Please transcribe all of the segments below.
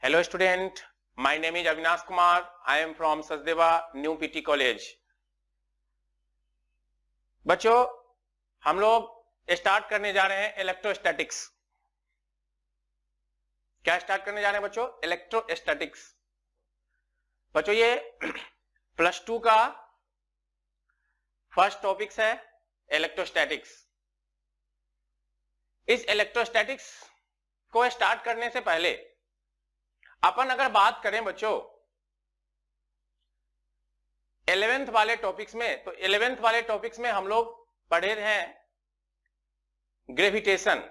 Hello student, my name is Avinash Kumar. I am from Sachdeva New PT College. बच्चों हम लोग start करने जा रहे हैं इलेक्ट्रोस्टैटिक्स। क्या स्टार्ट करने जा रहे हैं बच्चों? इलेक्ट्रोस्टैटिक्स। बच्चों ये +2 का फर्स्ट टॉपिक्स है इलेक्ट्रोस्टैटिक्स। इस इलेक्ट्रोस्टैटिक्स को स्टार्ट करने से पहले अपन अगर बात करें बच्चों 11th वाले टॉपिक्स में, तो 11th वाले टॉपिक्स में हम लोग पढ़े हैं ग्रेविटेशन।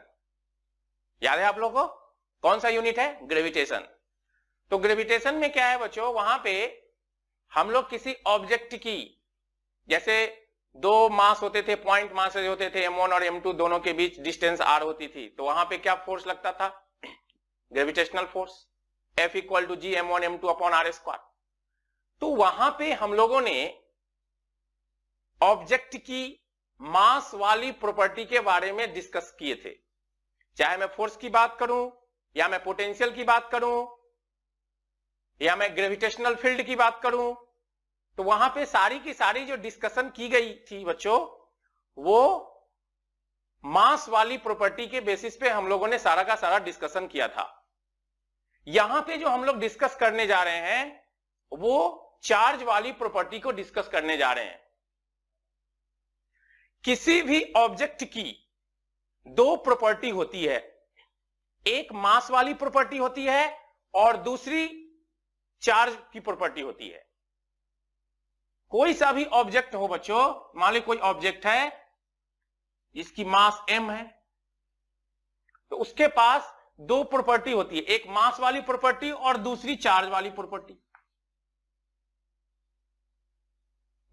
याद है आप लोगों को? कौन सा यूनिट है? ग्रेविटेशन। तो ग्रेविटेशन में क्या है बच्चों, वहां पे हम लोग किसी ऑब्जेक्ट की, जैसे दो मास होते थे, पॉइंट मास होते थे, m1 और m2 दोनों के बीच डिस्टेंस r होती थी, तो वहां पे क्या फोर्स लगता था? Gravitational force F = G m1 m2 upon r²। तो वहां पे हम लोगों ने ऑब्जेक्ट की मास वाली प्रॉपर्टी के बारे में डिस्कस किए थे। चाहे मैं फोर्स की बात करूं, या मैं पोटेंशियल की बात करूं, या मैं ग्रेविटेशनल फील्ड की बात करूं, तो वहां पे सारी की सारी जो डिस्कशन की गई थी बच्चों, वो मास वाली प्रॉपर्टी के बेसिस पे हम लोगों ने सारा का सारा डिस्कशन किया था। यहां पे जो हम लोग डिस्कस करने जा रहे हैं वो चार्ज वाली प्रॉपर्टी को डिस्कस करने जा रहे हैं। किसी भी ऑब्जेक्ट की दो प्रॉपर्टी होती है, एक मास वाली प्रॉपर्टी होती है और दूसरी चार्ज की प्रॉपर्टी होती है। कोई सा भी ऑब्जेक्ट हो बच्चों, मान लो कोई ऑब्जेक्ट है, इसकी मास m है, तो उसके पास दो प्रॉपर्टी होती है, एक मास वाली प्रॉपर्टी और दूसरी चार्ज वाली प्रॉपर्टी।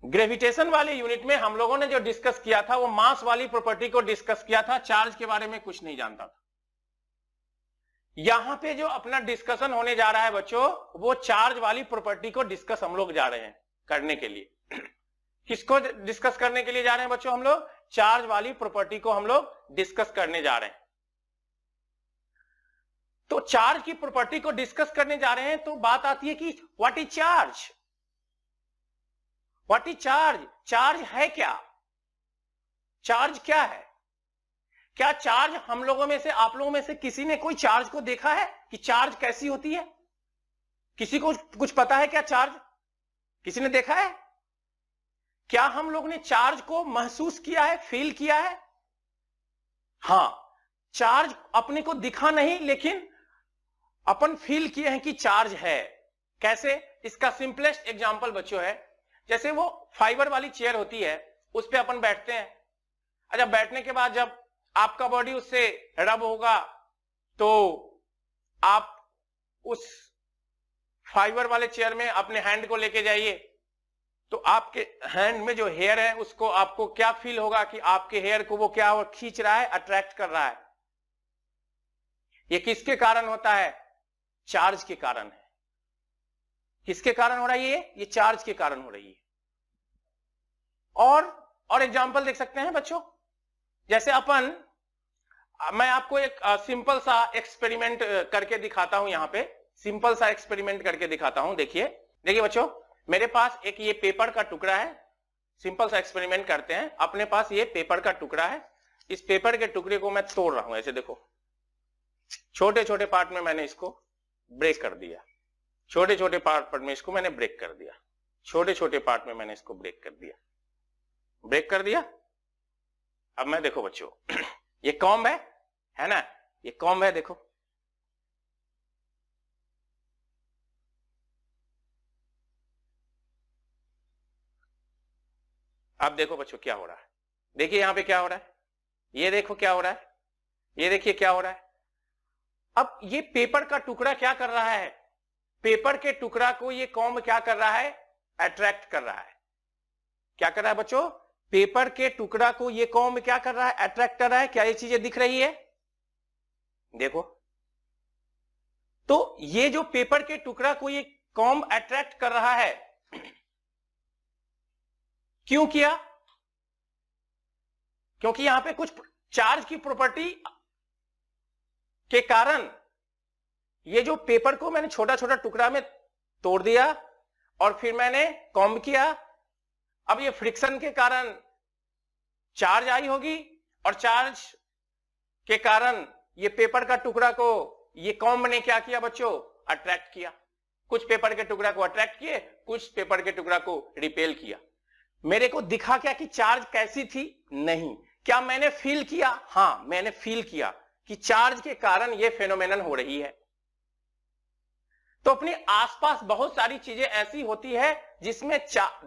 ग्रेविटेशन वाले यूनिट में हम लोगों ने जो डिस्कस किया था वो मास वाली प्रॉपर्टी को डिस्कस किया था, चार्ज के बारे में कुछ नहीं जानता था। यहां पे जो अपना डिस्कशन होने जा रहा है बच्चों, वो चार्ज वाली प्रॉपर्टी को डिस्कस हम लोग जा रहे हैं करने के लिए। किसको डिस्कस करने के लिए जा रहे हैं बच्चों? हम लोग चार्ज वाली प्रॉपर्टी को हम लोग डिस्कस करने जा रहे हैं। तो चार्ज की प्रॉपर्टी को डिस्कस करने जा रहे हैं, तो बात आती है कि what is charge? What is charge? Charge है क्या? चार्ज क्या है? क्या चार्ज हम लोगों में से, आप लोगों में से किसी ने कोई चार्ज को देखा है कि चार्ज कैसी होती है? किसी को कुछ पता है क्या चार्ज? किसी ने देखा है? क्या हम लोग ने चार्ज को महसूस किया है, फील किया है? हां, चार्ज अपने को दिखा नहीं, लेकिन अपन फील किए हैं कि चार्ज है। कैसे? इसका सिंपलेस्ट एग्जांपल बच्चों है, जैसे वो फाइबर वाली चेयर होती है, उस पे अपन बैठते हैं। अच्छा, बैठने के बाद जब आपका बॉडी उससे रब होगा, तो आप उस फाइबर वाले चेयर में अपने हैंड को लेके जाइए, तो आपके हैंड में जो हेयर है उसको आपको क्या फील होगा कि आपके हेयर को वो क्या खींच रहा है, अट्रैक्ट कर रहा है। ये किसके कारण होता है? चार्ज के कारण है। किसके कारण हो रही है? ये चार्ज के कारण हो रही है। और एग्जांपल देख सकते हैं बच्चों, जैसे मैं आपको एक सिंपल सा एक्सपेरिमेंट करके दिखाता हूं। यहां पे सिंपल सा एक्सपेरिमेंट करके दिखाता हूं। देखिए बच्चों, मेरे पास एक ये पेपर का टुकड़ा है। सिंपल सा एक्सपेरिमेंट करते हैं। अपने पास ये पेपर का टुकड़ा है, इस पेपर के टुकड़े को मैं तोड़ रहा हूं। ऐसे देखो, छोटे छोटे पार्ट में मैंने इसको ब्रेक कर दिया, छोटे छोटे पार्ट में इसको मैंने ब्रेक कर दिया, छोटे छोटे पार्ट में मैंने इसको ब्रेक कर दिया, ब्रेक कर दिया। अब मैं देखो बच्चों, ये कॉम्ब है ना, ये कॉम्ब है, देखो अब देखो बच्चों क्या हो रहा है। देखिए यहां पे क्या हो रहा है, ये देखो क्या हो रहा है, ये देखिए क्या हो रहा है। अब ये पेपर का टुकड़ा क्या कर रहा है? पेपर के टुकड़ा को ये कॉम्ब क्या कर रहा है? अट्रैक्ट कर रहा है। क्या कर रहा है बच्चों? पेपर के टुकड़ा को ये कॉम्ब क्या कर रहा है? अट्रैक्ट कर रहा है। क्या ये चीजें दिख रही है? देखो, तो ये जो पेपर के टुकड़ा को ये कॉम्ब अट्रैक्ट कर रहा है, क्यों किया? क्योंकि यहां पे कुछ चार्ज की प्रॉपर्टी के कारण ये जो पेपर को मैंने छोटा छोटा टुकड़ा में तोड़ दिया और फिर मैंने कॉम्ब किया, अब ये फ्रिक्शन के कारण चार्ज आई होगी और चार्ज के कारण ये पेपर का टुकड़ा को ये कॉम्ब ने क्या किया बच्चों, अट्रैक्ट किया। कुछ पेपर के टुकड़ा को अट्रैक्ट किए, कुछ पेपर के टुकड़ा को रिपेल किया। मेरे को दिखा क्या कि चार्ज कैसी थी? नहीं। क्या मैंने फील किया? हां, मैंने फील किया कि चार्ज के कारण यह फेनोमेनन हो रही है। तो अपने आसपास बहुत सारी चीजें ऐसी होती है जिसमें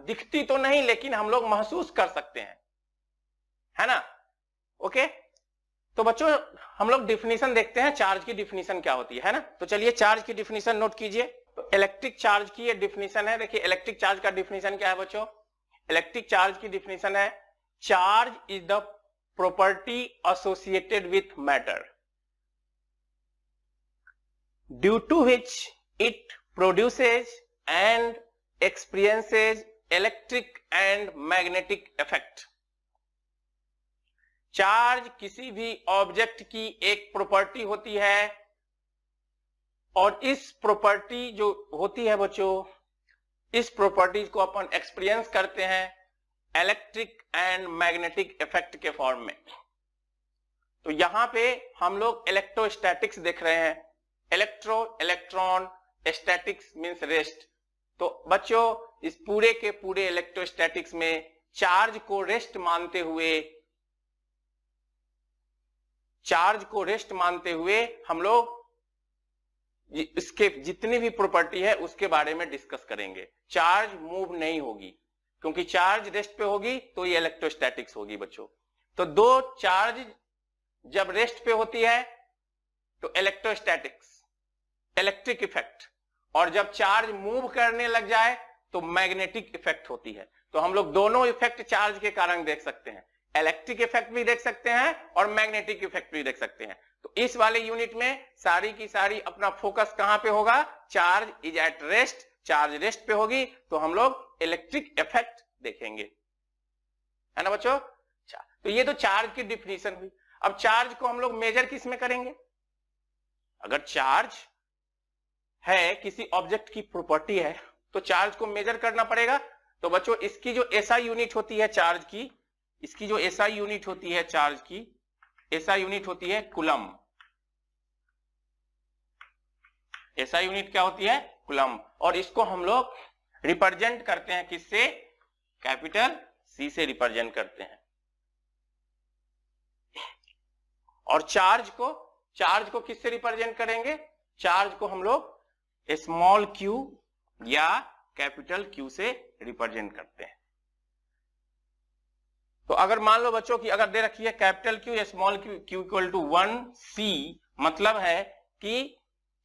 दिखती तो नहीं लेकिन हम लोग महसूस कर सकते हैं, है ना? ओके, तो बच्चों हम लोग डिफिनीशन देखते हैं, चार्ज की डिफिनीशन क्या होती है ना? तो चलिए चार्ज की डिफिनीशन नोट कीजिए। तो इलेक्ट्रिक चार्ज की ये डिफिनीशन है। देखिए इलेक्ट्रिक चार्ज का डिफिनीशन क्या है बच्चों? इलेक्ट्रिक चार्ज की डिफिनीशन है, charge is the property associated with matter due to which it produces and experiences electric and magnetic effect। Charge किसी भी ऑब्जेक्ट की एक प्रॉपर्टी होती है और इस प्रॉपर्टी जो होती है बच्चों, इस प्रॉपर्टीज को अपन एक्सपीरियंस करते हैं इलेक्ट्रिक एंड मैग्नेटिक इफेक्ट के फॉर्म में। तो यहां पे हम लोग इलेक्ट्रोस्टैटिक्स देख रहे हैं। Electro, electron, statics means rest. तो बच्चों इस पूरे के पूरे इलेक्ट्रोस्टैटिक्स में चार्ज को रेस्ट मानते हुए हम लोग इसके जितनी भी प्रॉपर्टी है उसके बारे में डिस्कस करेंगे। चार्ज मूव नहीं होगी क्योंकि चार्ज रेस्ट पे होगी तो ये इलेक्ट्रोस्टैटिक्स होगी बच्चों। तो दो चार्ज जब रेस्ट पे होती है तो इलेक्ट्रोस्टैटिक्स, इलेक्ट्रिक इफेक्ट, और जब चार्ज मूव करने लग जाए तो मैग्नेटिक इफेक्ट होती है। तो हम लोग दोनों इफेक्ट चार्ज के कारण देख सकते हैं, इलेक्ट्रिक इफेक्ट भी देख सकते हैं और मैग्नेटिक इफेक्ट भी देख सकते हैं। तो इस वाले यूनिट में सारी की सारी अपना फोकस कहां पे होगा? Charge is at rest. Charge rest पे होगी तो हम लोग इलेक्ट्रिक इफेक्ट देखेंगे, है ना बच्चों? तो ये तो चार्ज की डिफिनीशन हुई। अब चार्ज को हम लोग मेजर किस में करेंगे? अगर चार्ज है, किसी ऑब्जेक्ट की प्रॉपर्टी है, तो चार्ज को मेजर करना पड़ेगा। तो बच्चों इसकी जो एसआई यूनिट होती है चार्ज की, इसकी जो एसआई यूनिट होती है चार्ज की, एसआई यूनिट होती है कूलम्ब। एसआई यूनिट क्या होती है? कूलम्ब। और इसको हम लोग रिप्रेजेंट करते हैं किससे? कैपिटल सी से रिप्रेजेंट करते हैं। और चार्ज को किससे रिप्रेजेंट करेंगे? चार्ज को हम लोग स्मॉल क्यू या कैपिटल क्यू से रिप्रेजेंट करते हैं। तो अगर मान लो बच्चों की अगर दे रखी है कैपिटल क्यू या small Q equal to 1c, मतलब है कि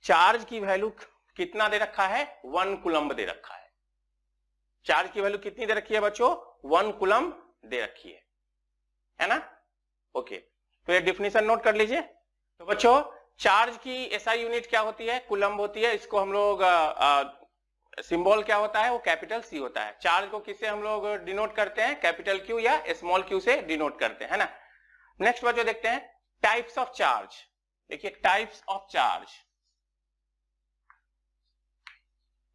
चार्ज की वैल्यू कितना दे रखा है? 1 कूलम्ब दे रखा है। चार्ज की वैल्यू कितनी दे रखी है बच्चों? 1 कूलम्ब दे रखी है ना? ओके, तो ये डिफिनीशन नोट कर लीजिए। तो बच्चों चार्ज की एसआई यूनिट क्या होती है? कूलम्ब होती है। इसको हम लोग सिंबल क्या होता है? वो कैपिटल सी होता है। चार्ज को किससे हम लोग डिनोट करते हैं? कैपिटल क्यू या स्मॉल क्यू से डिनोट करते हैं, है ना? नेक्स्ट बच्चों देखते हैं टाइप्स ऑफ चार्ज। देखिए types of charge,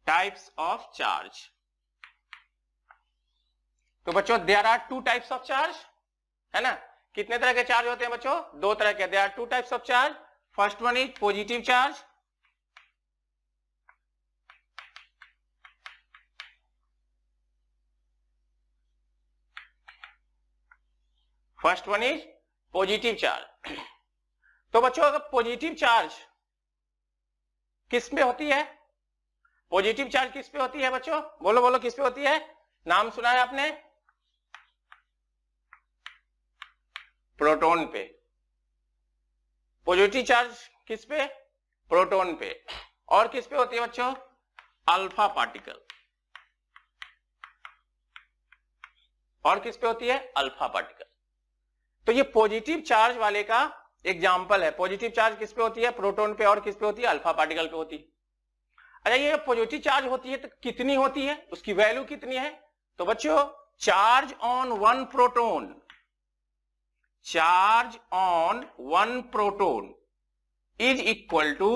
types of charge. तो बच्चों there are 2 types of charge, है ना? कितने तरह के चार्ज होते हैं बच्चों? 2 तरह के। There are 2 types of charge. First one is positive charge, first one is positive charge. तो बच्चों अगर पॉजिटिव चार्ज किस पे होती है? पॉजिटिव चार्ज किस पे होती है बच्चों? बोलो बोलो किस पे होती है? नाम सुना है आपने? प्रोटॉन पे। पॉजिटिव चार्ज किस पे? प्रोटॉन पे। और किस पे होती है बच्चों? Alpha particle. और किस पे होती है? Alpha particle. तो ये पॉजिटिव चार्ज वाले का एग्जाम्पल है। पॉजिटिव चार्ज किस पे होती है? प्रोटॉन पे। और किस पे होती है? अल्फा पार्टिकल पे होती है। अच्छा ये पॉजिटिव चार्ज होती है तो कितनी होती है? उसकी वैल्यू कितनी है? तो बच्चों charge on 1 proton, charge on 1 proton is equal to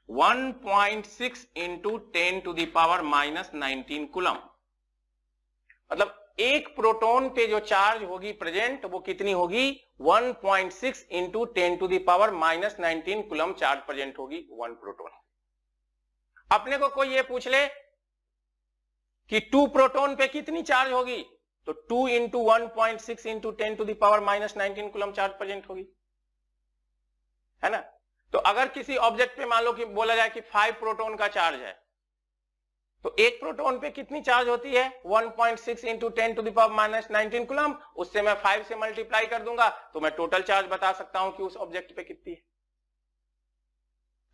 1.6 into 10 to the power minus 19 coulomb. मतलब एक प्रोटॉन पे जो चार्ज होगी प्रेजेंट वो कितनी होगी 1.6 into 10 to the power minus 19 coulomb charge present होगी वन प्रोटॉन। अपने को कोई ये पूछ ले कि 2 प्रोटॉन पे कितनी चार्ज होगी, तो 2 into 1.6 into 10 to the power minus 19 coulomb charge present होगी, है ना। तो अगर किसी ऑब्जेक्ट पे मान लो कि बोला जाए कि 5 प्रोटॉन का चार्ज है, तो एक प्रोटॉन पे कितनी चार्ज होती है 1.6 into 10 to the power minus 19 coulomb. उससे मैं 5 से मल्टीप्लाई कर दूंगा तो मैं टोटल चार्ज बता सकता हूं कि उस ऑब्जेक्ट पे कितनी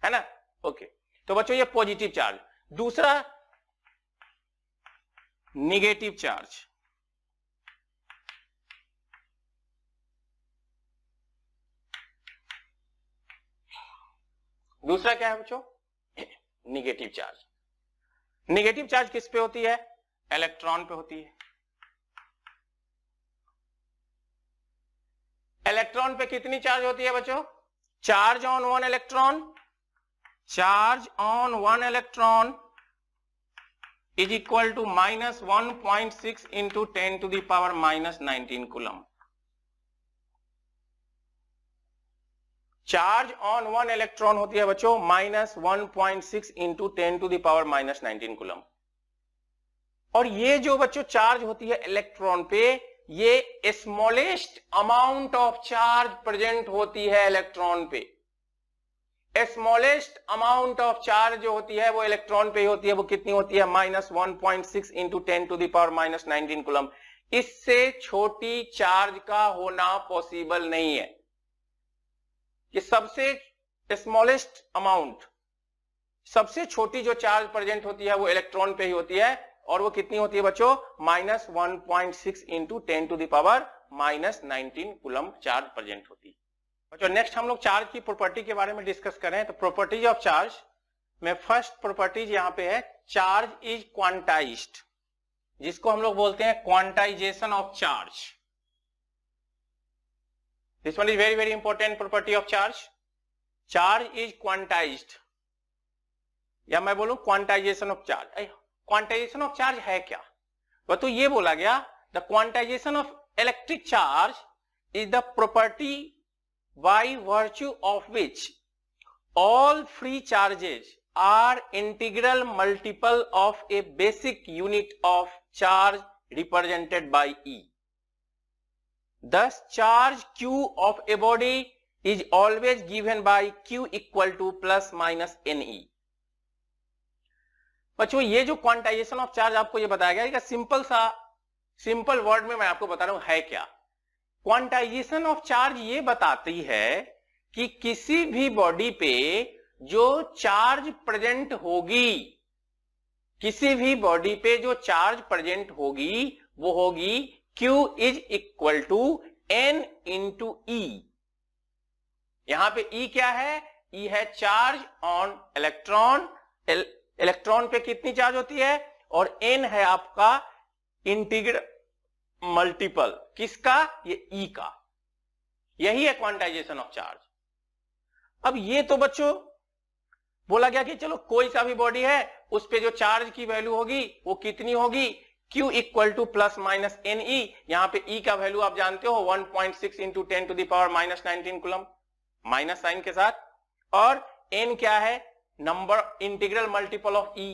है ना। ओके, तो बच्चों ये पॉजिटिव चार्ज। दूसरा निगेटिव चार्ज। दूसरा क्या है बच्चों, निगेटिव चार्ज। निगेटिव चार्ज किस पे होती है, इलेक्ट्रॉन पे होती है। इलेक्ट्रॉन पे कितनी चार्ज होती है बच्चों, charge on one electron, charge on one electron is equal to minus 1.6 into 10 to the power minus 19 coulomb. Charge on one electron होती है बच्चों minus 1.6 into 10 to the power minus 19 coulomb. और ये जो बच्चों चार्ज होती है इलेक्ट्रॉन पे, ये smallest amount of charge present होती है इलेक्ट्रॉन पे। स्मॉलेस्ट अमाउंट ऑफ चार्ज जो होती है वो इलेक्ट्रॉन पे होती है, वो कितनी होती है minus 1.6 into 10 to the power minus 19 coulomb. इससे छोटी चार्ज का होना पॉसिबल नहीं है। कि सबसे स्मॉलेस्ट अमाउंट, सबसे छोटी जो चार्ज प्रेजेंट होती है वो इलेक्ट्रॉन पे ही होती है, और वो कितनी होती है बच्चों minus 1.6 into 10 to the power minus 19 coulomb charge present होती है। बच्चों नेक्स्ट हम लोग चार्ज की प्रॉपर्टी के बारे में डिस्कस करें। तो प्रॉपर्टीज ऑफ चार्ज में फर्स्ट प्रॉपर्टीज यहां पे है, चार्ज इज क्वांटाइज्ड, जिसको हम लोग बोलते हैं quantization of charge. This one is very very important property of charge. Charge is quantized, या मैं बोलूं quantization of charge। quantization of charge है क्या, वह तो ये बोला गया the quantization of electric charge is the property by virtue of which all free charges are integral multiple of a basic unit of charge represented by E. Thus, charge Q of a body is always given by Q equal to plus minus NE. बच्चों ये जो quantization of charge आपको ये बताया गया, simple word में मैं आपको बता रहा हूं है क्या। क्वांटाइजेशन ऑफ चार्ज ये बताती है कि किसी भी बॉडी पे जो चार्ज प्रेजेंट होगी, किसी भी बॉडी पे जो चार्ज प्रेजेंट होगी वो होगी Q is equal to N into E। यहां पे E क्या है, E है चार्ज ऑन इलेक्ट्रॉन। इलेक्ट्रॉन पे कितनी चार्ज होती है, और N है आपका इंटीग्रल मल्टीपल किसका, ये E का। यही है क्वांटाइजेशन ऑफ चार्ज। अब ये तो बच्चों बोला गया कि चलो कोई सा भी बॉडी है उस पे जो चार्ज की वैल्यू होगी वो कितनी होगी, Q equal to plus minus NE। यहां पे E का वैल्यू आप जानते हो 1.6 into 10 to the power minus 19 coulomb, minus sign के साथ। और N क्या है, number integral multiple of E,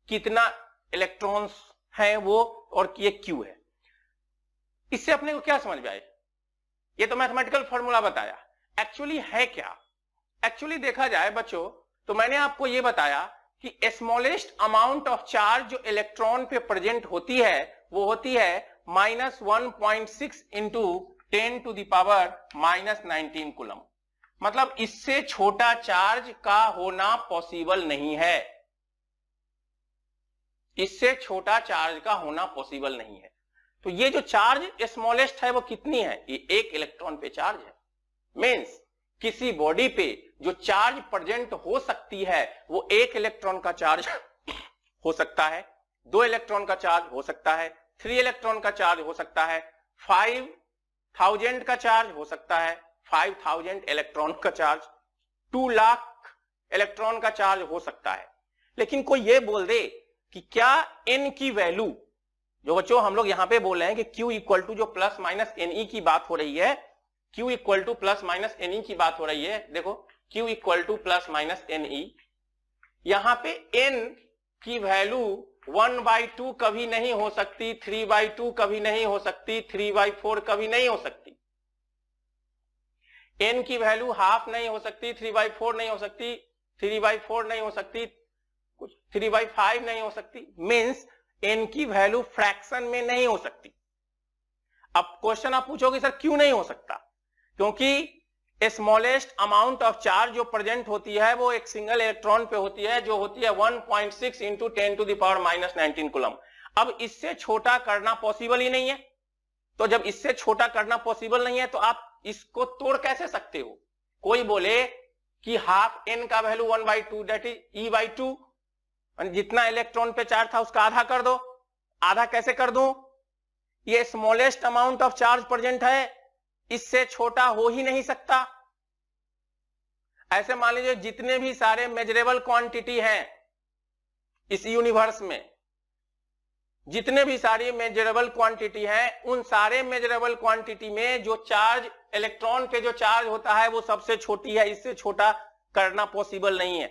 कितना इलेक्ट्रॉन्स हैं वो, और ये Q है। इससे अपने को क्या समझ में आए, ये तो मैथमेटिकल फॉर्मूला बताया, एक्चुअली है क्या। एक्चुअली देखा जाए बच्चों तो मैंने आपको ये बताया कि स्मॉलेस्ट अमाउंट ऑफ चार्ज जो इलेक्ट्रॉन पे प्रेजेंट होती है वो होती है minus 1.6 into 10 to the power minus 19 coulomb. मतलब इससे छोटा चार्ज का होना पॉसिबल नहीं है, इससे छोटा चार्ज का होना पॉसिबल नहीं है। तो ये जो चार्ज स्मॉलेस्ट है वो कितनी है, ये 1 इलेक्ट्रॉन पे चार्ज है। मीन्स किसी बॉडी पे जो चार्ज प्रेजेंट हो सकती है वो 1 इलेक्ट्रॉन का चार्ज हो सकता है, 2 इलेक्ट्रॉन का चार्ज हो सकता है, 3 इलेक्ट्रॉन का चार्ज हो सकता है, 5000 का चार्ज हो सकता है, 5000 इलेक्ट्रॉन का चार्ज, 2 लाख इलेक्ट्रॉन का चार्ज हो सकता है। लेकिन कोई ये बोल दे कि क्या n की वैल्यू, जो बच्चों हम लोग यहां पे बोल रहे हैं कि Q इक्वल टू जो प्लस माइनस NE की बात हो रही है, Q equal to plus minus NE की बात हो रही है, देखो Q equal to plus minus NE, यहां पे n की वैल्यू 1/2 कभी नहीं हो सकती, 3/2 कभी नहीं हो सकती, 3/4 कभी नहीं हो सकती। n की वैल्यू हाफ नहीं हो सकती, 3/4 नहीं हो सकती, 3/4 नहीं हो सकती, कुछ 3/5 नहीं हो सकती, मीन्स n की वैल्यू फ्रैक्शन में नहीं हो सकती। अब क्वेश्चन आप पूछोगे सर क्यों नहीं हो सकता? क्योंकि स्मॉलेस्ट अमाउंट ऑफ चार्ज जो प्रेजेंट होती है वो एक सिंगल इलेक्ट्रॉन पे होती है, जो होती है 1.6 इंटू 10⁻⁻19 कूलम। अब इससे छोटा करना पॉसिबल ही नहीं है। तो जब इससे छोटा करना पॉसिबल नहीं है तो आप इसको तोड़ कैसे सकते हो? कोई बोले कि हाफ n का वैल्यू 1/2 दैट इज E/2, जितना इलेक्ट्रॉन पे चार्ज था उसका आधा कर दो। आधा कैसे कर दूं? ये smallest amount of charge present है, इससे छोटा हो ही नहीं सकता। ऐसे मान लीजिए जितने भी सारे मेजरेबल क्वांटिटी हैं इस यूनिवर्स में, जितने भी सारी मेजरेबल क्वांटिटी हैं, उन सारे मेजरेबल क्वांटिटी में जो चार्ज इलेक्ट्रॉन पे जो चार्ज होता है वो सबसे छोटी है। इससे छोटा करना पॉसिबल नहीं है,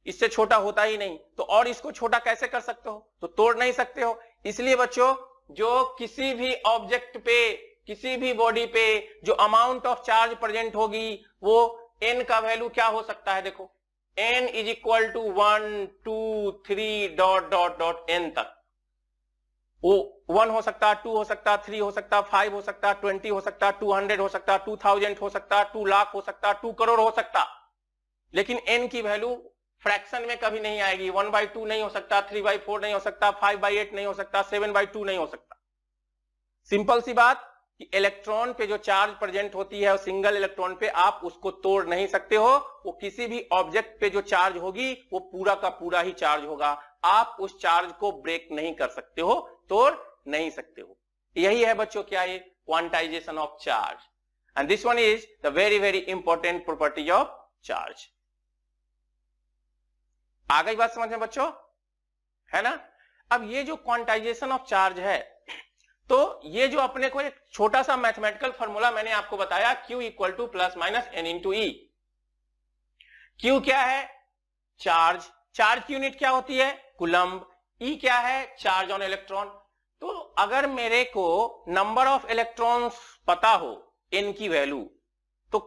इससे छोटा होता ही नहीं। तो और इसको छोटा कैसे कर सकते हो? तो तोड़ नहीं सकते हो। इसलिए बच्चों जो किसी भी ऑब्जेक्ट पे, किसी भी बॉडी पे जो अमाउंट ऑफ चार्ज प्रेजेंट होगी वो n का वैल्यू क्या हो सकता है? देखो n is equal to 1 2 3 dot dot dot n तक। वो 1 हो सकता, 2 हो सकता, 3 हो सकता, 5 हो सकता, 20 हो सकता, 200 हो सकता, 2000 हो सकता, 2 लाख हो सकता, 2 करोड़ हो सकता। लेकिन n की वैल्यू फ्रैक्शन में कभी नहीं आएगी। 1/2 नहीं हो सकता, 3/4 नहीं हो सकता, 5/8 नहीं हो सकता, 7/2 नहीं हो सकता। सिंपल सी बात कि इलेक्ट्रॉन पे जो चार्ज प्रेजेंट होती है सिंगल इलेक्ट्रॉन पे, आप उसको तोड़ नहीं सकते हो। वो किसी भी ऑब्जेक्ट पे जो चार्ज होगी वो पूरा का पूरा ही चार्ज होगा। आप उस चार्ज को ब्रेक नहीं कर सकते हो, तोड़ नहीं सकते हो। यही है बच्चों क्या है? Quantization of charge. And this one is the very very important property of charge. आ गई बात समझ में बच्चों? है ना? अब ये जो क्वांटाइजेशन ऑफ चार्ज है, तो ये जो अपने को एक छोटा सा मैथमेटिकल फॉर्मूला मैंने आपको बताया, Q equal to plus minus n into e. Q क्या है? चार्ज। चार्ज की यूनिट क्या होती है? कूलम्ब। E क्या है? Charge on electron. तो अगर मेरे को नंबर ऑफ इलेक्ट्रॉन्स पता हो, n की वैल्यू, तो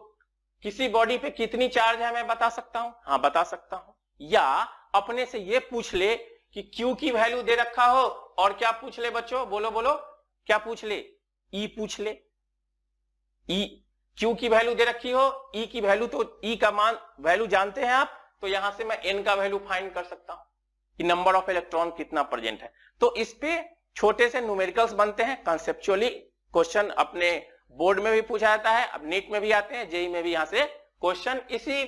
किसी बॉडी पे कितनी चार्ज है मैं बता सकता हूं? हाँ बता सकता हूं। या अपने से ये पूछ ले कि Q की वैल्यू दे रखा हो, और क्या पूछ ले बच्चों? बोलो बोलो, क्या पूछ ले? E पूछ ले। E, Q की वैल्यू दे रखी हो, E की वैल्यू, तो E का मान वैल्यू जानते हैं आप, तो यहां से मैं N का वैल्यू फाइंड कर सकता हूं कि नंबर ऑफ इलेक्ट्रॉन कितना प्रेजेंट है। तो इस पे छोटे से न्यूमेरिकल्स बनते हैं। कंसेप्चुअली क्वेश्चन अपने बोर्ड में भी पूछा जाता है, अब नीट में भी आते हैं, जेई में भी यहां से क्वेश्चन इसी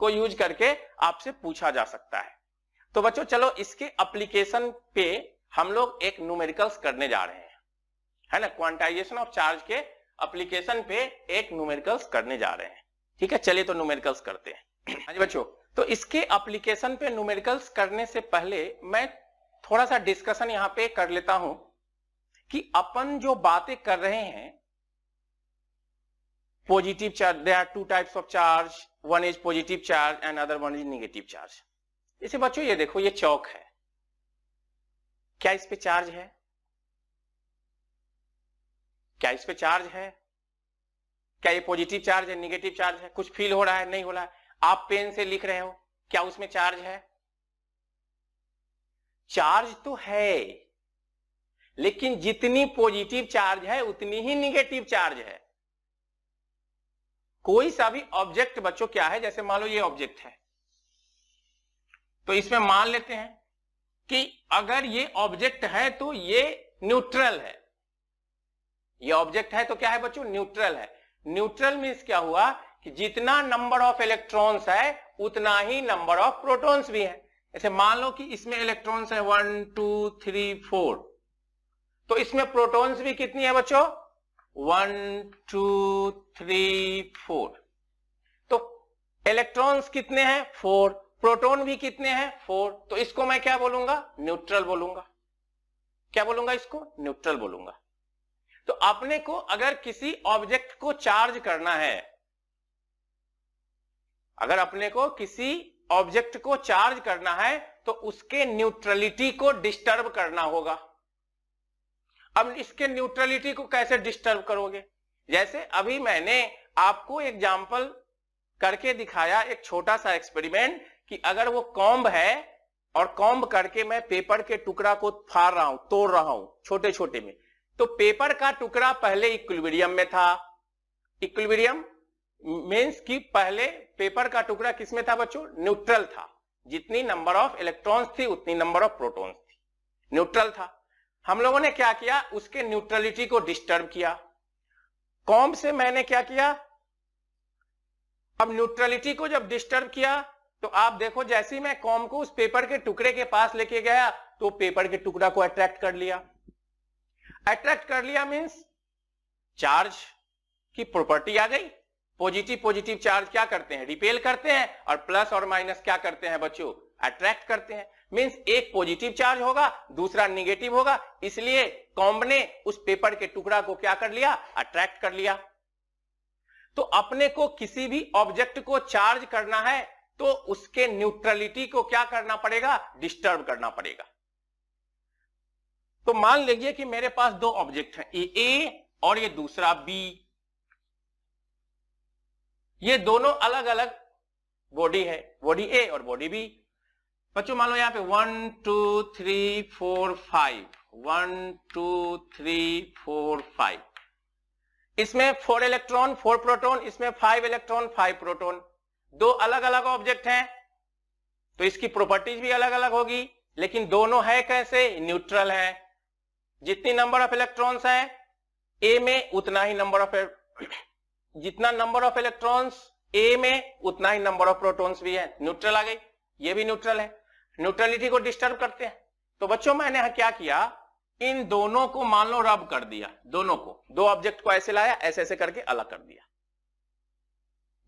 को यूज करके आपसे पूछा जा सकता है। तो बच्चों चलो इसके एप्लीकेशन पे हम लोग एक न्यूमेरिकल्स करने जा रहे हैं, है ना? क्वांटाइजेशन ऑफ चार्ज के एप्लीकेशन पे एक न्यूमेरिकल्स करने जा रहे हैं। ठीक है, चलिए तो न्यूमेरिकल्स करते हैं। हाँ जी बच्चों, तो इसके एप्लीकेशन पे न्यूमेरिकल्स करने से पहले मैं थोड़ा सा डिस्कशन यहां पे कर लेता हूं कि अपन जो बातें कर रहे हैं, positive charge, there are 2 types of charge, one is positive charge and other one is negative charge. इसे बच्चों ये देखो, ये चौक है, क्या इस पे चार्ज है? क्या इस पे चार्ज है? क्या ये पॉजिटिव चार्ज है, नेगेटिव चार्ज है? कुछ फील हो रहा है? नहीं हो रहा है? आप पेन से लिख रहे हो, क्या उसमें चार्ज है? चार्ज तो है, लेकिन जितनी पॉजिटिव चार्ज है उतनी ही नेगेटिव चार्ज है। कोई सा भी ऑब्जेक्ट बच्चों क्या है, जैसे मान लो ये ऑब्जेक्ट है, तो इसमें मान लेते हैं कि अगर ये ऑब्जेक्ट है तो ये न्यूट्रल है। ये ऑब्जेक्ट है तो क्या है बच्चों? न्यूट्रल है। न्यूट्रल मींस क्या हुआ कि जितना नंबर ऑफ इलेक्ट्रॉन्स है उतना ही नंबर ऑफ प्रोटॉन्स भी है। जैसे मान लो कि इसमें इलेक्ट्रॉन्स है 1 2 3 4, तो इसमें प्रोटॉन्स भी कितनी है बच्चों? 1 2 3 4। तो इलेक्ट्रॉन्स कितने हैं? 4। प्रोटॉन भी कितने हैं 4, तो इसको मैं क्या बोलूंगा न्यूट्रल बोलूंगा। क्या बोलूंगा इसको न्यूट्रल बोलूंगा। तो अपने को अगर किसी ऑब्जेक्ट को चार्ज करना है, अगर अपने को किसी ऑब्जेक्ट को चार्ज करना है तो उसके न्यूट्रलिटी को डिस्टर्ब करना होगा। अब इसके न्यूट्रलिटी को कैसे डिस्टर्ब करोगे? जैसे अभी मैंने आपको एग्जाम्पल करके दिखाया, एक छोटा सा एक्सपेरिमेंट, कि अगर वो कॉम्ब है और कॉम्ब करके मैं पेपर के टुकड़ा को फाड़ रहा हूं, तोड़ रहा हूं छोटे छोटे में, तो पेपर का टुकड़ा पहले इक्विलिब्रियम में था। इक्विलिब्रियम मींस कि पहले पेपर का टुकड़ा किसमें था बच्चों? न्यूट्रल था। जितनी नंबर ऑफ इलेक्ट्रॉन्स थी उतनी नंबर ऑफ प्रोटॉन्स थी, न्यूट्रल था। हम लोगों ने क्या किया? उसके न्यूट्रलिटी को डिस्टर्ब किया। कॉम्ब से मैंने क्या किया? अब न्यूट्रलिटी को जब डिस्टर्ब किया तो आप देखो, जैसे ही मैं कॉम्ब को उस पेपर के टुकड़े के पास लेके गया तो पेपर के टुकड़ा को अट्रैक्ट कर लिया। अट्रैक्ट कर लिया मींस चार्ज की प्रॉपर्टी आ गई। पॉजिटिव पॉजिटिव चार्ज क्या करते हैं? रिपेल करते हैं, और प्लस और माइनस क्या करते हैं बच्चों? अट्रैक्ट करते हैं। मींस एक पॉजिटिव चार्ज होगा, दूसरा निगेटिव होगा, इसलिए कॉम्ब ने उस पेपर के टुकड़ा को क्या कर लिया? अट्रैक्ट कर लिया। तो अपने को किसी भी ऑब्जेक्ट को चार्ज करना है तो उसके न्यूट्रलिटी को क्या करना पड़ेगा? डिस्टर्ब करना पड़ेगा। तो मान लीजिए कि मेरे पास दो ऑब्जेक्ट हैं, ए और ये दूसरा बी। ये दोनों अलग अलग बॉडी है, बॉडी ए और बॉडी बी। बच्चों मान लो यहां पे 1 2 3 4 5, 1 2 3 4 5, इसमें 4 इलेक्ट्रॉन 4 प्रोटॉन, इसमें 5 इलेक्ट्रॉन 5 प्रोटॉन। दो अलग अलग ऑब्जेक्ट हैं तो इसकी प्रॉपर्टीज भी अलग अलग होगी, लेकिन दोनों है कैसे? न्यूट्रल है। जितनी नंबर ऑफ इलेक्ट्रॉन्स हैं ए में उतना ही नंबर ऑफ, जितना नंबर ऑफ इलेक्ट्रॉन्स ए में उतना ही नंबर ऑफ प्रोटॉन्स भी है। न्यूट्रल आ गई, ये भी न्यूट्रल है। न्यूट्रलिटी को डिस्टर्ब करते हैं। तो बच्चों मैंने क्या किया? इन दोनों को मान लो रब कर दिया, दोनों को, दो ऑब्जेक्ट को ऐसे लाया, ऐसे ऐसे करके अलग कर दिया।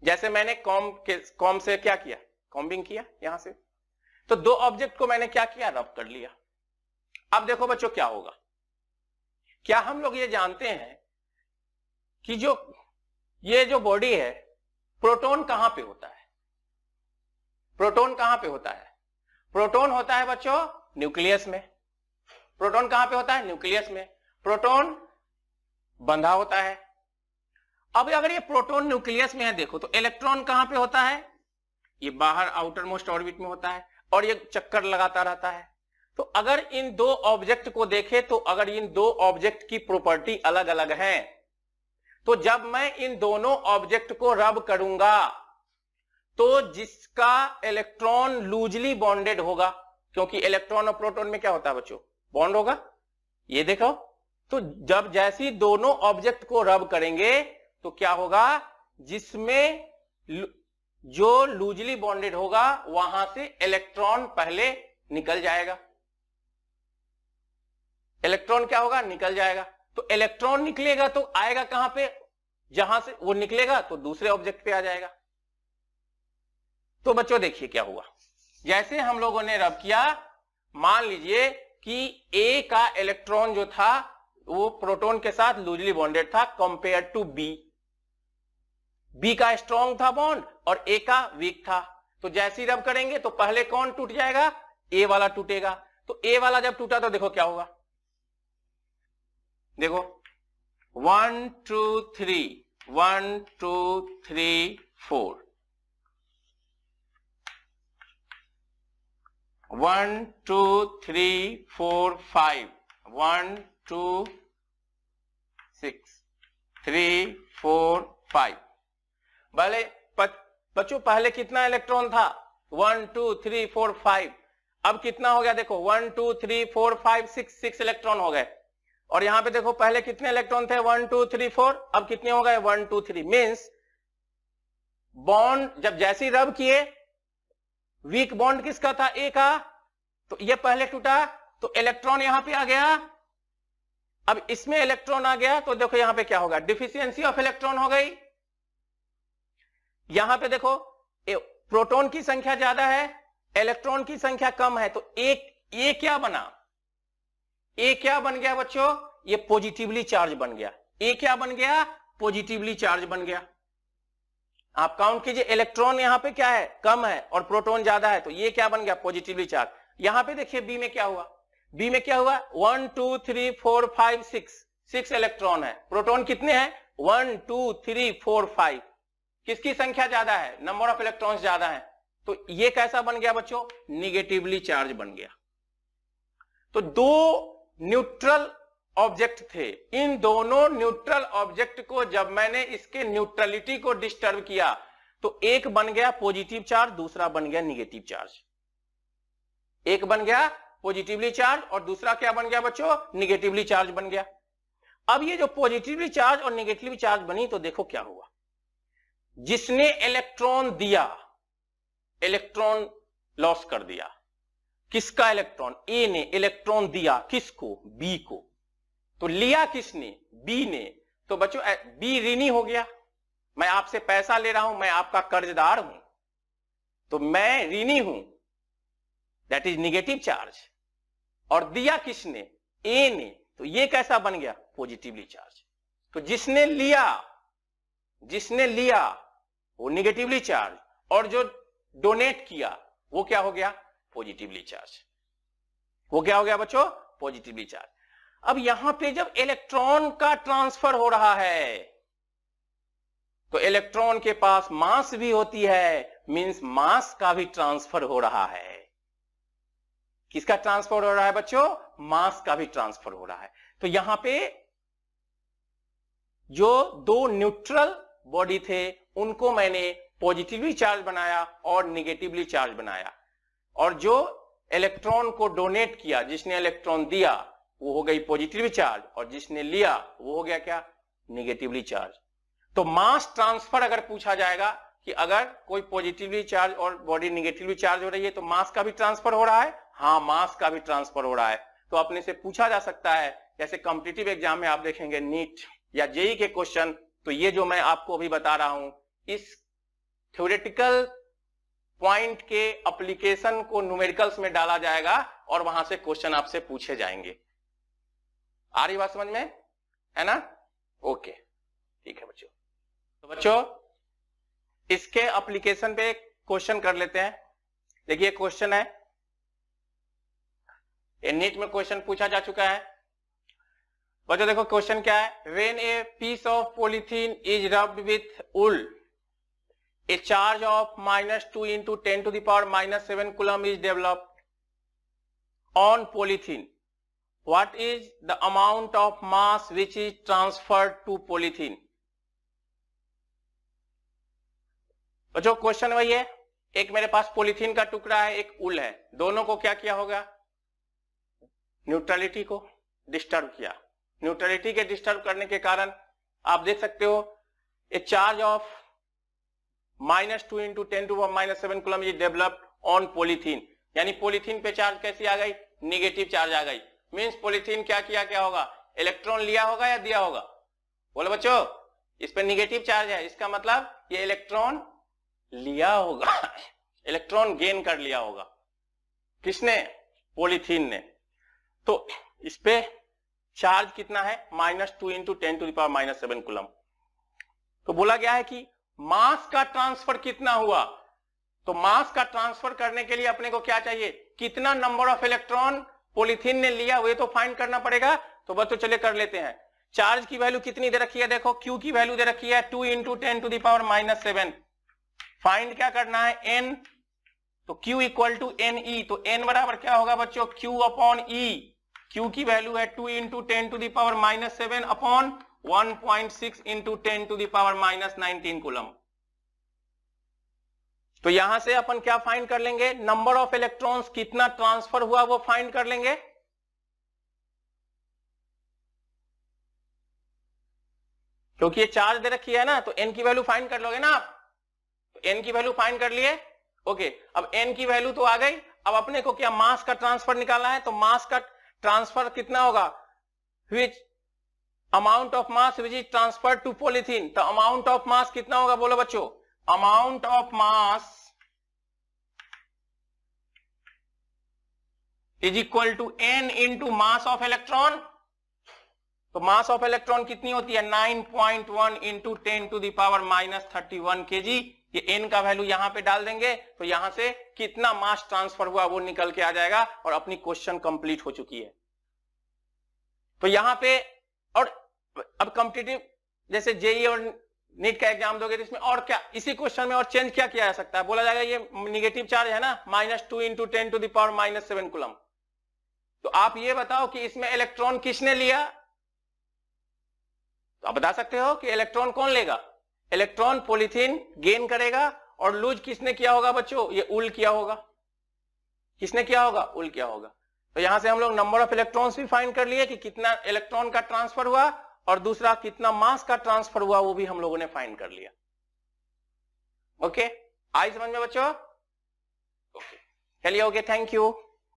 जैसे मैंने कॉम्ब से क्या किया? कॉम्बिंग किया यहां से, तो दो ऑब्जेक्ट को मैंने क्या किया? रब कर लिया। अब देखो बच्चों क्या होगा। क्या हम लोग ये जानते हैं कि ये जो बॉडी है, प्रोटॉन कहां पे होता है? प्रोटॉन कहां पे होता है? प्रोटॉन होता है बच्चों न्यूक्लियस में। प्रोटॉन कहां पे होता है? न्यूक्लियस में। प्रोटॉन बंधा होता है। अब अगर ये प्रोटॉन न्यूक्लियस में है, देखो तो इलेक्ट्रॉन कहां पे होता है? ये बाहर आउटर मोस्ट ऑर्बिट में होता है और ये चक्कर लगाता रहता है। तो अगर इन दो ऑब्जेक्ट को देखें तो अगर इन दो ऑब्जेक्ट की प्रॉपर्टी अलग अलग है, तो जब मैं इन दोनों ऑब्जेक्ट को रब करूंगा तो जिसका इलेक्ट्रॉन लूजली बॉन्डेड होगा, क्योंकि इलेक्ट्रॉन और प्रोटॉन में क्या होता है बच्चों? बॉन्ड होगा। ये देखो, तो जब जैसी दोनों ऑब्जेक्ट को रब करेंगे तो क्या होगा? जिसमें जो लूजली बॉन्डेड होगा वहां से इलेक्ट्रॉन पहले निकल जाएगा। इलेक्ट्रॉन क्या होगा? निकल जाएगा। तो इलेक्ट्रॉन निकलेगा तो आएगा कहां पे? जहां से वो निकलेगा तो दूसरे ऑब्जेक्ट पे आ जाएगा। तो बच्चों देखिए क्या हुआ। जैसे हम लोगों ने रब किया, मान लीजिए कि ए का इलेक्ट्रॉन जो था वो प्रोटॉन के साथ लूजली बॉन्डेड था कंपेयर टू बी। बी का स्ट्रॉन्ग था बॉन्ड और ए का वीक था। तो जैसे ही रब करेंगे तो पहले कौन टूट जाएगा? ए वाला टूटेगा। तो ए वाला जब टूटा तो देखो क्या होगा। देखो 1 2 3, 1 2 3 4, 1 2 3 4 5, 1 2 6 3 4 5। भले बच्चों पहले कितना इलेक्ट्रॉन था? 1 2 3 4 5। अब कितना हो गया? देखो 1 2 3 4 5 6 इलेक्ट्रॉन हो गए। और यहां पे देखो पहले कितने इलेक्ट्रॉन थे? 1 2 3 4। अब कितने हो गए? 1 2 3। मींस बॉन्ड जब जैसे ही रब किए, वीक बॉन्ड किसका था? ए का। तो ये पहले टूटा तो इलेक्ट्रॉन यहां पे आ गया। अब इसमें इलेक्ट्रॉन आ गया तो देखो यहां पे क्या होगा? डिफिशियंसी ऑफ इलेक्ट्रॉन हो गई। यहां पे देखो प्रोटॉन की संख्या ज्यादा है इलेक्ट्रॉन की संख्या कम है तो ए क्या बना, ए क्या बन गया बच्चों, ये पॉजिटिवली चार्ज बन गया। ए क्या बन गया, पॉजिटिवली चार्ज बन गया। आप काउंट कीजिए, इलेक्ट्रॉन यहां पे क्या है, कम है और प्रोटॉन ज्यादा है, तो ये क्या बन गया, पॉजिटिवली चार्ज। यहां पे देखिए बी में क्या हुआ, बी में क्या हुआ, 1 2 3 4 5 6 इलेक्ट्रॉन है, प्रोटॉन कितने हैं, 1 2 3 4 5। किसकी संख्या ज्यादा है, नंबर ऑफ इलेक्ट्रॉन्स ज्यादा है, तो ये कैसा बन गया बच्चों, निगेटिवली चार्ज बन गया। तो दो न्यूट्रल ऑब्जेक्ट थे, इन दोनों न्यूट्रल ऑब्जेक्ट को जब मैंने इसके न्यूट्रलिटी को डिस्टर्ब किया तो एक बन गया पॉजिटिव चार्ज, दूसरा बन गया निगेटिव चार्ज। एक बन गया पॉजिटिवली चार्ज और दूसरा क्या बन गया बच्चों, निगेटिवली चार्ज बन गया। अब ये जो पॉजिटिवली चार्ज और निगेटिवली चार्ज बनी तो देखो क्या हुआ, जिसने इलेक्ट्रॉन दिया इलेक्ट्रॉन लॉस कर दिया। किसका इलेक्ट्रॉन, ए ने इलेक्ट्रॉन दिया किसको, बी को, तो लिया किसने, बी ने, तो बच्चों बी ऋणी हो गया। मैं आपसे पैसा ले रहा हूं, मैं आपका कर्जदार हूं, तो मैं ऋणी हूं, दैट इज निगेटिव चार्ज। और दिया किसने, ए ने, तो ये कैसा बन गया, पॉजिटिवली चार्ज। तो जिसने लिया वो निगेटिवली चार्ज और जो डोनेट किया वो क्या हो गया, पॉजिटिवली चार्ज। वो क्या हो गया बच्चों, पॉजिटिवली चार्ज। अब यहां पे जब इलेक्ट्रॉन का ट्रांसफर हो रहा है तो इलेक्ट्रॉन के पास मास भी होती है, मींस मास का भी ट्रांसफर हो रहा है। किसका ट्रांसफर हो रहा है बच्चों, मास का भी ट्रांसफर हो रहा है। तो यहां पे जो दो न्यूट्रल बॉडी थे उनको मैंने पॉजिटिवली चार्ज बनाया और निगेटिवली चार्ज बनाया, और जो इलेक्ट्रॉन को डोनेट किया, जिसने इलेक्ट्रॉन दिया वो हो गई पॉजिटिवली चार्ज, और जिसने लिया वो हो गया क्या, निगेटिवली चार्ज। तो मास ट्रांसफर अगर पूछा जाएगा कि अगर कोई पॉजिटिवली चार्ज और बॉडी निगेटिवली चार्ज हो रही है तो मास का भी ट्रांसफर हो रहा है, हाँ मास का भी ट्रांसफर हो रहा है। तो अपने से पूछा जा सकता है, जैसे कॉम्पिटिटिव एग्जाम में आप देखेंगे नीट या जेईई के क्वेश्चन, तो ये जो मैं आपको अभी बता रहा हूं इस थ्योरेटिकल पॉइंट के एप्लीकेशन को न्यूमेरिकल्स में डाला जाएगा और वहां से क्वेश्चन आपसे पूछे जाएंगे। आ रही बात समझ में, है ना, ओके ठीक है बच्चों। तो बच्चों इसके एप्लीकेशन पे क्वेश्चन कर लेते हैं। देखिए क्वेश्चन है, ये नीट में क्वेश्चन पूछा जा चुका है बच्चों। देखो क्वेश्चन क्या है, when a piece of polythene is rubbed with wool a charge of -2 into 10 to the power -7 coulomb is developed on polythene. What is the amount of mass which is transferred to polythene? बच्चों question वही है, एक मेरे पास polythene का टुकड़ा है, एक उल है, दोनों को क्या किया होगा, न्यूट्रलिटी को डिस्टर्ब किया। न्यूट्रलिटी के डिस्टर्ब करने के कारण आप देख सकते हो ए charge of -2 into 10 to the power -7 coulomb is developed on polythene, यानी पॉलीथीन पे चार्ज कैसी आ गई, निगेटिव चार्ज आ गई। मींस पॉलीथीन क्या किया, क्या होगा, इलेक्ट्रॉन लिया होगा या दिया होगा, बोलो बच्चों, इस पे निगेटिव चार्ज है, इसका मतलब ये इलेक्ट्रॉन लिया होगा इलेक्ट्रॉन गेन कर लिया होगा, किसने, पॉलीथीन ने। तो इस पे चार्ज कितना है, -2 into 10 to the power -7 coulomb। तो बोला गया है कि मास का ट्रांसफर कितना हुआ, तो मास का ट्रांसफर करने के लिए अपने को क्या चाहिए, कितना नंबर ऑफ इलेक्ट्रॉन पॉलीथीन ने लिया वो तो फाइंड करना पड़ेगा। तो बस तो चले कर लेते हैं। चार्ज की वैल्यू कितनी दे रखी है, देखो Q की वैल्यू दे रखी है 2 into 10 to the power -7। Find क्या करना है, N, तो Q इक्वल टू NE, तो N बराबर क्या होगा बच्चों, Q अपॉन E। Q की वैल्यू है 2 into 10 to the power -7 upon 1.6 into 10 to the power -19 coulomb. तो यहां से अपन क्या फाइंड कर लेंगे, नंबर ऑफ इलेक्ट्रॉन्स कितना ट्रांसफर हुआ वो फाइंड कर लेंगे। क्योंकि ये चार्ज दे रखी है ना, तो n की वैल्यू फाइंड कर लोगे ना आप, तो n की वैल्यू फाइंड कर लिए, ओके। अब n की वैल्यू तो आ गई, अब अपने को क्या मास का ट्रांसफर निकालना है, तो मास का ट्रांसफर कितना होगा, which amount of mass which is transfer to polythene. तो अमाउंट ऑफ मास कितना होगा, बोलो बच्चों, amount of mass is equal to n into mass of electron. तो मास ऑफ इलेक्ट्रॉन कितनी होती है 9.1 into 10 to the power -31 kg। ये n का वैल्यू यहां पे डाल देंगे तो यहां से कितना मास ट्रांसफर हुआ वो निकल के आ जाएगा और अपनी क्वेश्चन कंप्लीट हो चुकी है। तो यहां पे और अब कॉम्पिटिटिव जैसे जेई और नीट का एग्जाम दोगे तो इसमें और क्या इसी क्वेश्चन में और चेंज क्या किया जा सकता है, बोला जाएगा ये निगेटिव चार्ज है ना -2 into 10 to the power -7 coulomb. तो आप ये बताओ कि इसमें इलेक्ट्रॉन किसने लिया, तो आप बता सकते हो कि इलेक्ट्रॉन कौन लेगा, इलेक्ट्रॉन पॉलीथीन गेन करेगा और लूज किसने किया होगा बच्चों, ये उल किया होगा। किसने किया होगा, उल किया होगा। तो यहां से हम लोग नंबर ऑफ इलेक्ट्रॉन्स भी फाइंड कर लिए कि कितना इलेक्ट्रॉन का ट्रांसफर हुआ और दूसरा कितना मास का ट्रांसफर हुआ वो भी हम लोगों ने फाइंड कर लिया। ओके, आई समझ में बच्चों? ओके, चलिए ओके, थैंक यू।